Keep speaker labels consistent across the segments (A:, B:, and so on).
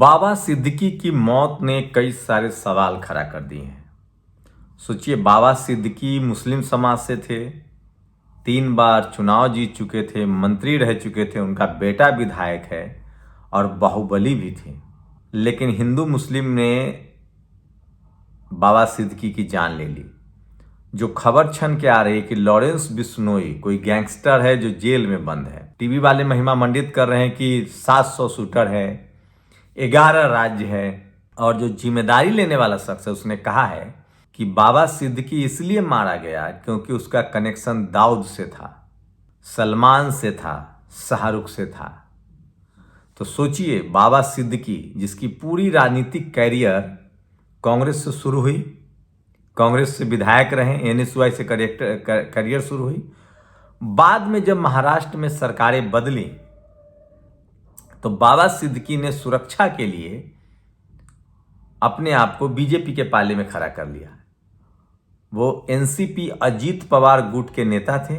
A: बाबा सिद्दीकी की मौत ने कई सारे सवाल खड़ा कर दिए हैं। सोचिए, बाबा सिद्दीकी मुस्लिम समाज से थे, 3 बार चुनाव जीत चुके थे, मंत्री रह चुके थे, उनका बेटा विधायक है और बाहुबली भी थे। लेकिन हिंदू मुस्लिम ने बाबा सिद्दीकी की जान ले ली। जो खबर छन के आ रही है कि लॉरेंस बिश्नोई कोई गैंगस्टर है जो जेल में बंद है। टीवी वाले महिमा मंडित कर रहे हैं कि 700 शूटर है, 11 राज्य है, और जो जिम्मेदारी लेने वाला शख्स है उसने कहा है कि बाबा सिद्दीकी इसलिए मारा गया क्योंकि उसका कनेक्शन दाऊद से था, सलमान से था, शाहरुख से था। तो सोचिए, बाबा सिद्दीकी जिसकी पूरी राजनीतिक कैरियर कांग्रेस से शुरू हुई, कांग्रेस से विधायक रहे, एनएसयूआई से करियर शुरू हुई, बाद में जब महाराष्ट्र में सरकारें बदली तो बाबा सिद्दीकी ने सुरक्षा के लिए अपने आप को बीजेपी के पाले में खड़ा कर लिया। वो एनसीपी अजीत पवार गुट के नेता थे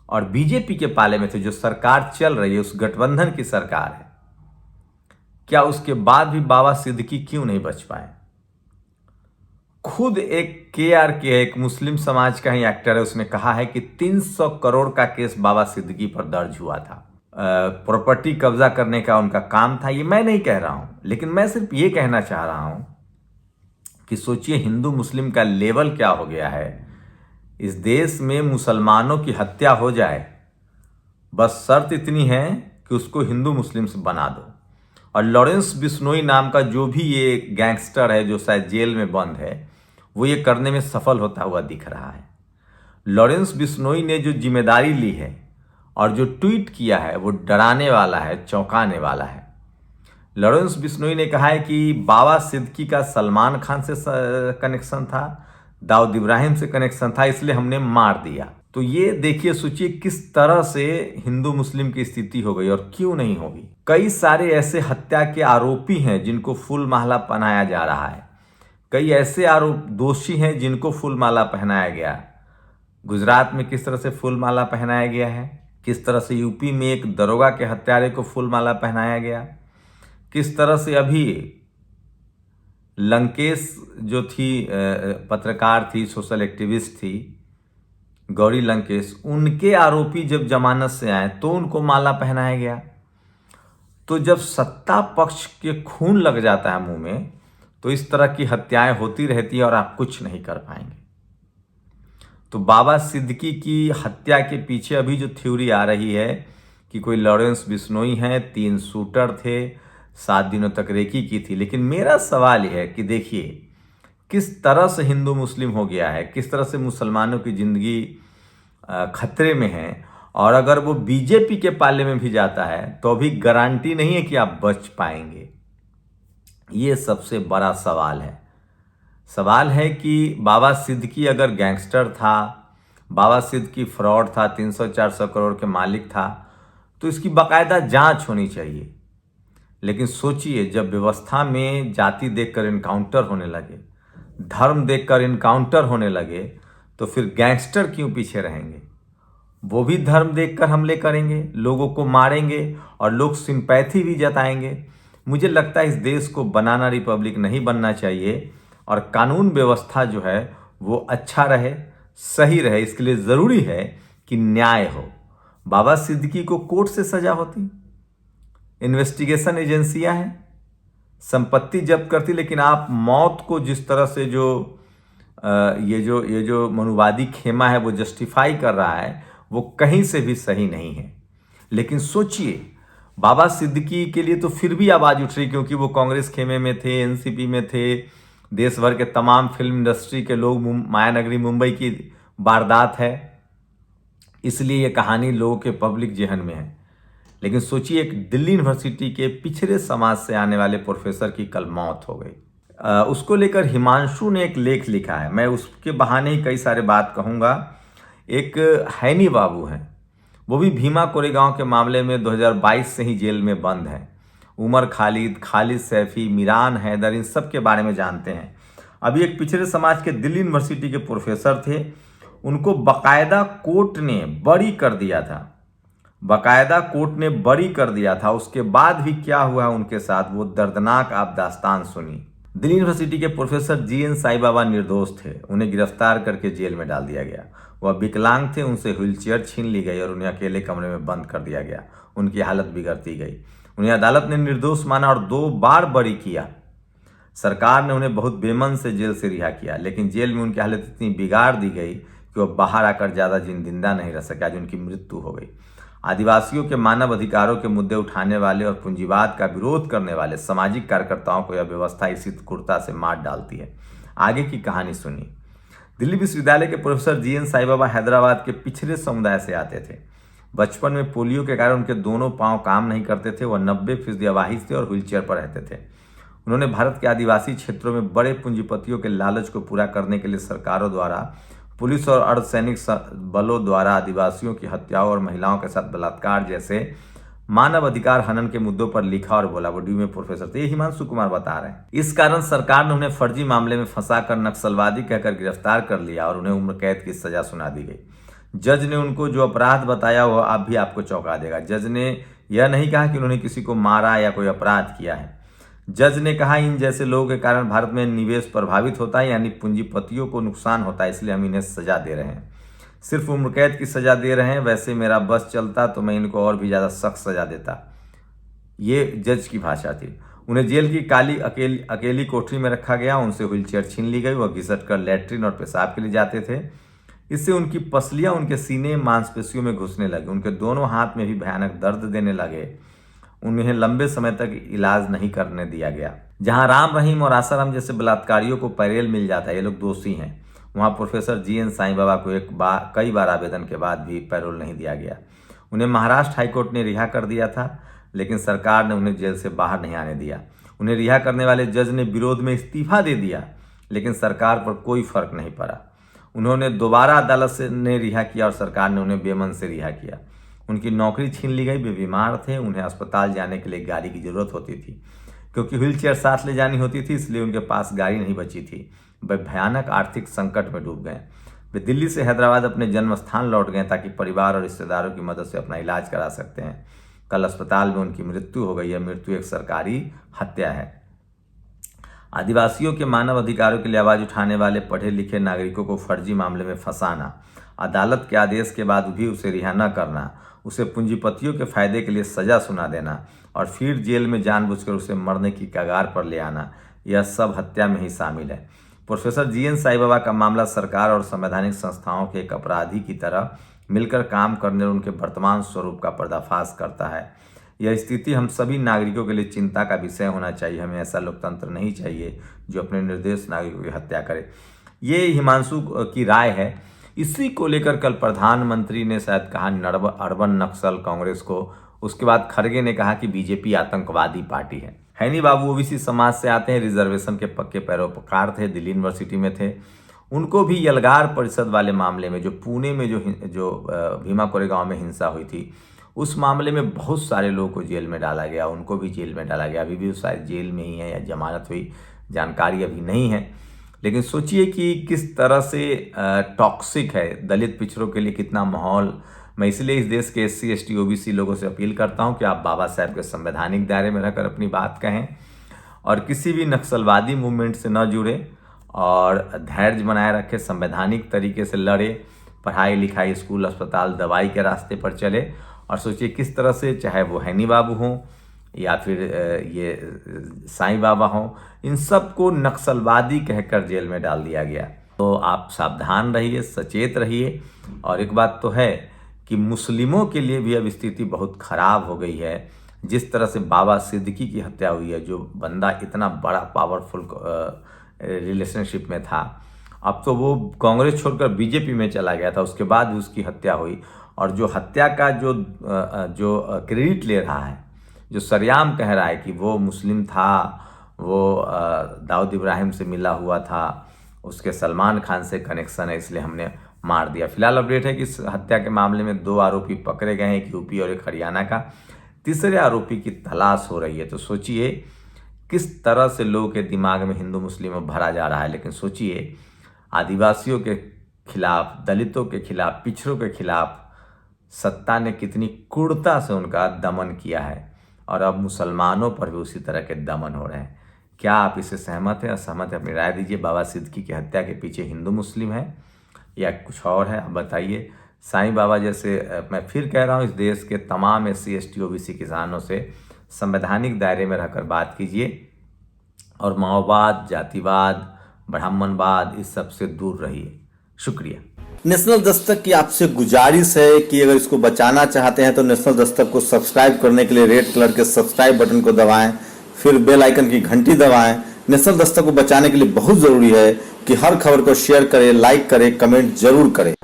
A: और बीजेपी के पाले में थे। जो सरकार चल रही है उस गठबंधन की सरकार है। क्या उसके बाद भी बाबा सिद्दीकी क्यों नहीं बच पाए? खुद एक केआरके, एक मुस्लिम समाज का ही एक्टर है, उसने कहा है कि 300 करोड़ का केस बाबा सिद्दीकी पर दर्ज हुआ था। प्रॉपर्टी कब्जा करने का उनका काम था। ये मैं नहीं कह रहा हूं, लेकिन मैं सिर्फ ये कहना चाह रहा हूं कि सोचिए हिंदू मुस्लिम का लेवल क्या हो गया है। इस देश में मुसलमानों की हत्या हो जाए, बस शर्त इतनी है कि उसको हिंदू मुस्लिम से बना दो। और लॉरेंस बिश्नोई नाम का जो भी ये गैंगस्टर है जो शायद जेल में बंद है, वो ये करने में सफल होता हुआ दिख रहा है। लॉरेंस बिश्नोई ने जो जिम्मेदारी ली है और जो ट्वीट किया है वो डराने वाला है, चौंकाने वाला है। लॉरेंस बिश्नोई ने कहा है कि बाबा सिद्दीकी का सलमान खान से कनेक्शन था, दाऊद इब्राहिम से कनेक्शन था, इसलिए हमने मार दिया। तो ये देखिए, सोचिए किस तरह से हिंदू मुस्लिम की स्थिति हो गई और क्यों नहीं होगी। कई सारे ऐसे हत्या के आरोपी हैं जिनको फूल माला पहनाया जा रहा है। कई ऐसे आरोप दोषी हैं जिनको फूल माला पहनाया गया। गुजरात में किस तरह से फूल माला पहनाया गया है, किस तरह से यूपी में एक दरोगा के हत्यारे को फूल माला पहनाया गया, किस तरह से अभी लंकेश जो थी, पत्रकार थी, सोशल एक्टिविस्ट थी, गौरी लंकेश, उनके आरोपी जब जमानत से आए तो उनको माला पहनाया गया। तो जब सत्ता पक्ष के खून लग जाता है मुंह में, तो इस तरह की हत्याएं होती रहती है और आप कुछ नहीं कर पाएंगे। तो बाबा सिद्दीकी की हत्या के पीछे अभी जो थ्योरी आ रही है कि कोई लॉरेंस बिश्नोई है, 3 शूटर थे, 7 दिनों तक रेकी की थी। लेकिन मेरा सवाल यह है कि देखिए किस तरह से हिंदू मुस्लिम हो गया है, किस तरह से मुसलमानों की जिंदगी खतरे में है। और अगर वो बीजेपी के पाले में भी जाता है तो अभी गारंटी नहीं है कि आप बच पाएंगे। ये सबसे बड़ा सवाल है। सवाल है कि बाबा सिद्दीकी अगर गैंगस्टर था, बाबा सिद्दीकी फ्रॉड था, 300-400 करोड़ के मालिक था, तो इसकी बाकायदा जांच होनी चाहिए। लेकिन सोचिए, जब व्यवस्था में जाति देखकर इनकाउंटर होने लगे, धर्म देखकर इनकाउंटर होने लगे, तो फिर गैंगस्टर क्यों पीछे रहेंगे? वो भी धर्म देखकर हमले करेंगे, लोगों को मारेंगे और लोग सिंपैथी भी जताएंगे। मुझे लगता है इस देश को बनाना रिपब्लिक नहीं बनना चाहिए और कानून व्यवस्था जो है वो अच्छा रहे, सही रहे। इसके लिए ज़रूरी है कि न्याय हो। बाबा सिद्दीकी को कोर्ट से सजा होती, इन्वेस्टिगेशन एजेंसियां हैं, संपत्ति जब्त करती, लेकिन आप मौत को जिस तरह से ये जो मनुवादी खेमा है वो जस्टिफाई कर रहा है, वो कहीं से भी सही नहीं है। लेकिन सोचिए, बाबा सिद्दीकी के लिए तो फिर भी आवाज उठ रही, क्योंकि वो कांग्रेस खेमे में थे, एनसीपी में थे, देश भर के तमाम फिल्म इंडस्ट्री के लोग, मायानगरी मुंबई की वारदात है, इसलिए ये कहानी लोगों के पब्लिक जहन में है। लेकिन सोचिए, एक दिल्ली यूनिवर्सिटी के पिछड़े समाज से आने वाले प्रोफेसर की कल मौत हो गई। उसको लेकर हिमांशु ने एक लेख लिखा है, मैं उसके बहाने ही कई सारे बात कहूँगा। एक हैनी बाबू हैं, वो भी भीमा कोरेगांव के मामले में 2022 से ही जेल में बंद हैं। उमर खालिद, खालिद सैफी, मीरान हैदर, इन सब के बारे में जानते हैं। अभी एक पिछड़े समाज के दिल्ली यूनिवर्सिटी के प्रोफेसर थे, उनको बाकायदा कोर्ट ने बरी कर दिया था। बाकायदा कोर्ट ने बरी कर दिया था। उसके बाद भी क्या हुआ उनके साथ, वो दर्दनाक आप दास्तान सुनी। दिल्ली यूनिवर्सिटी के प्रोफेसर जीएन साई बाबा निर्दोष थे। उन्हें गिरफ्तार करके जेल में डाल दिया गया। वह विकलांग थे, उनसे व्हीलचेयर छीन ली गई और उन्हें अकेले कमरे में बंद कर दिया गया। उनकी हालत बिगड़ती गई। उन्हें अदालत ने निर्दोष माना और 2 बार बरी किया। सरकार ने उन्हें बहुत बेमन से जेल से रिहा किया, लेकिन जेल में उनकी हालत इतनी बिगाड़ दी गई कि वह बाहर आकर ज़्यादा जिंदा नहीं रह सके। आज उनकी मृत्यु हो गई। आदिवासियों के मानव अधिकारों के मुद्दे उठाने वाले और पूंजीवाद का विरोध करने वाले सामाजिक कार्यकर्ताओं को यह व्यवस्था इसी क्रूरता से मार डालती है। आगे की कहानी सुनिए। दिल्ली विश्वविद्यालय के प्रोफेसर जीएन साई बाबा हैदराबाद के पिछड़े समुदाय से आते थे। बचपन में पोलियो के कारण उनके दोनों पांव काम नहीं करते थे। वह 90% अवाहिज थे और व्हीलचेयर पर रहते थे। उन्होंने भारत के आदिवासी क्षेत्रों में बड़े पूंजीपतियों के लालच को पूरा करने के लिए सरकारों द्वारा, पुलिस और अर्धसैनिक बलों द्वारा आदिवासियों की हत्याओं और महिलाओं के साथ बलात्कार जैसे मानव अधिकार हनन के मुद्दों पर लिखा और बोला। वो डी में प्रोफेसर थे, ये हिमांशु कुमार बता रहे हैं। इस कारण सरकार ने उन्हें फर्जी मामले में फंसाकर नक्सलवादी कहकर गिरफ्तार कर लिया और उन्हें उम्र कैद की सजा सुना दी गई। जज ने उनको जो अपराध बताया वह अब भी आपको चौंका देगा। जज ने यह नहीं कहा कि उन्होंने किसी को मारा या कोई अपराध किया है। जज ने कहा, इन जैसे लोगों के कारण भारत में निवेश प्रभावित होता है, यानी पूंजीपतियों को नुकसान होता है, इसलिए हम इन्हें सजा दे रहे हैं। सिर्फ उम्र कैद की सजा दे रहे हैं। वैसे मेरा बस चलता तो मैं इनको और भी ज़्यादा सख्त सजा देता। ये जज की भाषा थी। उन्हें जेल की अकेली कोठरी में रखा गया। उनसे व्हीलचेयर छीन ली गई। वह घिसट कर लैट्रिन और पेशाब के लिए जाते थे। इससे उनकी पसलियां उनके सीने मांसपेशियों में घुसने लगी। उनके दोनों हाथ में भी भयानक दर्द देने लगे। उन्हें लंबे समय तक इलाज नहीं करने दिया गया। जहां राम रहीम और आसाराम जैसे बलात्कारियों को पैरेल मिल जाता है, ये लोग दोषी हैं, वहां प्रोफेसर जीएन साई बाबा को कई बार आवेदन के बाद भी पैरोल नहीं दिया गया। उन्हें महाराष्ट्र हाईकोर्ट ने रिहा कर दिया था, लेकिन सरकार ने उन्हें जेल से बाहर नहीं आने दिया। उन्हें रिहा करने वाले जज ने विरोध में इस्तीफा दे दिया, लेकिन सरकार पर कोई फर्क नहीं पड़ा। उन्होंने दोबारा अदालत ने रिहा किया और सरकार ने उन्हें बेमन से रिहा किया। उनकी नौकरी छीन ली गई। वे बीमार थे। उन्हें अस्पताल जाने के लिए गाड़ी की जरूरत होती थी। क्योंकि व्हीलचेयर साथ ले जानी होती थी, इसलिए उनके पास गाड़ी नहीं बची थी। वे भयानक आर्थिक संकट में डूब गए। वे दिल्ली से हैदराबाद अपने जन्म स्थान लौट गए ताकि परिवार और रिश्तेदारों की मदद से अपना इलाज करा सकते हैं। कल अस्पताल में उनकी मृत्यु हो गई है। मृत्यु एक सरकारी हत्या है। आदिवासियों के मानव अधिकारों के लिए आवाज उठाने वाले पढ़े लिखे नागरिकों को फर्जी मामले में फंसाना, अदालत के आदेश के बाद भी उसे रिहा न करना, उसे पूंजीपतियों के फायदे के लिए सजा सुना देना और फिर जेल में जानबूझकर उसे मरने की कगार पर ले आना, यह सब हत्या में ही शामिल है। प्रोफेसर जीएन साई बाबा का मामला सरकार और संवैधानिक संस्थाओं के एक अपराधी की तरह मिलकर काम करने और उनके वर्तमान स्वरूप का पर्दाफाश करता है। यह स्थिति हम सभी नागरिकों के लिए चिंता का विषय होना चाहिए। हमें ऐसा लोकतंत्र नहीं चाहिए जो अपने निर्दोष नागरिकों की हत्या करे। ये हिमांशु की राय है। इसी को लेकर कल प्रधानमंत्री ने शायद कहा अर्बन नक्सल कांग्रेस को। उसके बाद खड़गे ने कहा कि बीजेपी आतंकवादी पार्टी है। हैनी बाबू ओबीसी समाज से आते हैं, रिजर्वेशन के पक्के पैरोकार थे, दिल्ली यूनिवर्सिटी में थे। उनको भी यलगार परिषद वाले मामले में, जो पुणे में जो भीमा कोरेगांव में हिंसा हुई थी, उस मामले में बहुत सारे लोगों को जेल में डाला गया। उनको भी जेल में डाला गया। अभी भी शायद जेल में ही है या जमानत हुई, जानकारी अभी नहीं है। लेकिन सोचिए कि किस तरह से टॉक्सिक है दलित पिछड़ों के लिए, कितना माहौल। मैं इसलिए इस देश के एससी एसटी ओबीसी लोगों से अपील करता हूं कि आप बाबा साहब के संवैधानिक दायरे में रहकर अपनी बात कहें और किसी भी नक्सलवादी मूवमेंट से न जुड़े और धैर्य बनाए रखें, संवैधानिक तरीके से लड़े, पढ़ाई लिखाई, स्कूल, अस्पताल, दवाई के रास्ते पर चले। और सोचिए किस तरह से, चाहे वो हैनी बाबू हों या फिर ये साईं बाबा हों, इन सब को नक्सलवादी कहकर जेल में डाल दिया गया। तो आप सावधान रहिए, सचेत रहिए। और एक बात तो है कि मुस्लिमों के लिए भी अब स्थिति बहुत खराब हो गई है। जिस तरह से बाबा सिद्दीकी की हत्या हुई है, जो बंदा इतना बड़ा पावरफुल रिलेशनशिप में था, अब तो वो कांग्रेस छोड़कर बीजेपी में चला गया था, उसके बाद भी उसकी हत्या हुई। और जो हत्या का जो क्रेडिट ले रहा है, जो सरेआम कह रहा है कि वो मुस्लिम था, वो दाऊद इब्राहिम से मिला हुआ था, उसके सलमान खान से कनेक्शन है, इसलिए हमने मार दिया। फिलहाल अपडेट है कि इस हत्या के मामले में 2 आरोपी पकड़े गए हैं, एक यूपी और एक हरियाणा का। तीसरे आरोपी की तलाश हो रही है। तो सोचिए किस तरह से लोगों के दिमाग में हिंदू मुस्लिम भरा जा रहा है। लेकिन सोचिए आदिवासियों के खिलाफ, दलितों के खिलाफ, पिछड़ों के खिलाफ सत्ता ने कितनी क्रूरता से उनका दमन किया है और अब मुसलमानों पर भी उसी तरह के दमन हो रहे हैं। क्या आप इससे सहमत हैं? असहमत है? अपनी राय दीजिए। बाबा सिद्दीकी की हत्या के पीछे हिंदू मुस्लिम है या कुछ और है? आप बताइए। साईं बाबा जैसे मैं फिर कह रहा हूँ, इस देश के तमाम SC ST OBC किसानों से संवैधानिक दायरे में रहकर बात कीजिए और माओवाद, जातिवाद, ब्राह्मणवाद इस सब से दूर रहिए। शुक्रिया।
B: नेशनल दस्तक की आपसे गुजारिश है कि अगर इसको बचाना चाहते हैं तो नेशनल दस्तक को सब्सक्राइब करने के लिए रेड कलर के सब्सक्राइब बटन को दबाएं, फिर बेल आइकन की घंटी दबाएं। नेशनल दस्तक को बचाने के लिए बहुत जरूरी है कि हर खबर को शेयर करें, लाइक करें, कमेंट जरूर करें।